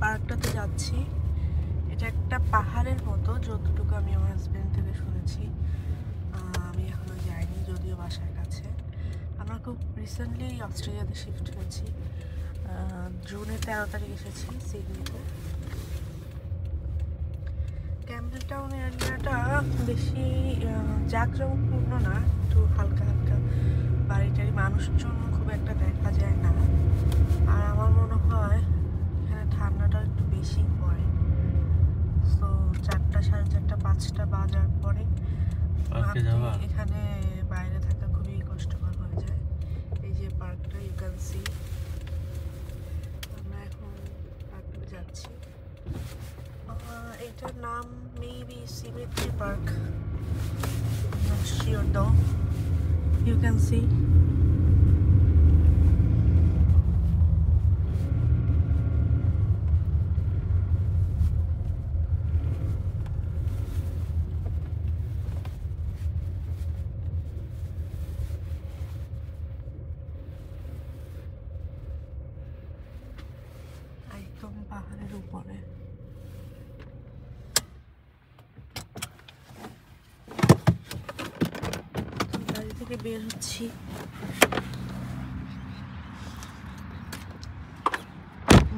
পার্কটাতে যাচ্ছি। এটা একটা পাহাড়ের মতো, যতটুকু আমি আমার হাজব্যান্ড থেকে শুনেছি। আমি এখনো যাইনি, যদিও বাসার কাছে। আমরা খুব রিসেন্টলি অস্ট্রেলিয়াতে শিফট হয়েছি। জুনের 13 তারিখ এসেছি সিডনিতে। ক্যাম্বেলটাউন এরিয়াটা বেশি জাঁকজমকপূর্ণ না, একটু হালকা হালকা বাড়ি টাড়ি, মানুষজন খুব একটা দেখা যায় না। আর আমার মনে হয় এখানে ঠান্ডাটাও একটু বেশি পড়ে। তো 4টা, 4:30, 5টা বাজার পরে এখানে বাইরে থাকা খুবই কষ্টকর হয়ে যায়। এই যে পার্কটা, ইউ ক্যান সি। আমরা এখন পার্কটাতে যাচ্ছি। এটার নাম maybe symmetry park, not sure দো। ইউ ক্যান সি একদম পাহাড়ের উপরে। বাড়ি থেকে বের হচ্ছি।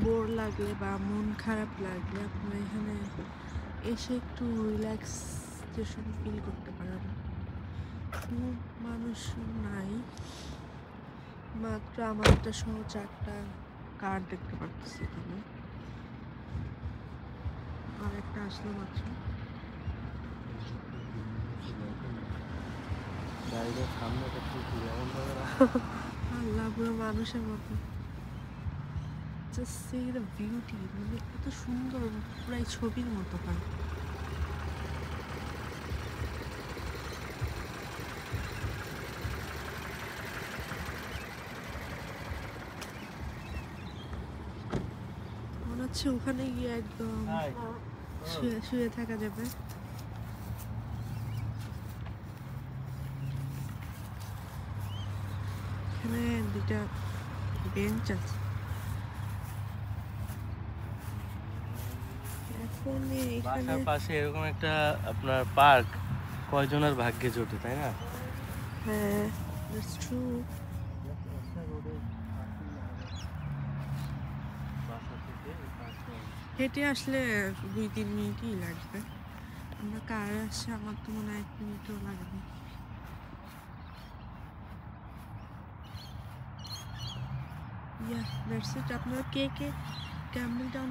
বোর লাগলে বা মন খারাপ লাগলে আপনারা এখানে এসে একটু রিল্যাক্সেশন ফিল করতে পারেন। খুব মানুষ নাই, মাত্র আমারটা সহ 4টা কার দেখতে পাচ্ছি এখানে। আর একটা আসলো মাত্র। আল্লাহ, পুরো মানুষের মতো। জাস্ট সি দ্য বিউটি, মানে এত সুন্দর, পুরাই ছবির মতো হয়। মনে হচ্ছে ওখানে গিয়ে একদম শুয়ে থাকা যাবে। এখানে 2টা বেঞ্চ আছে। এখন বাসার পাশে এরকম একটা আপনার পার্ক কয়জনের ভাগ্যে জোটে, তাই না? হ্যাঁ, দ্যাটস ট্রু। হেঁটে আসলে 2-3 মিনিটই লাগবে। আমরা কারে আসছে, আমার তো মনে হয় 1 মিনিটও লাগবে। ইয়া, দ্যাটস ইট। আপনারা কে কে ক্যাম্বেলটাউন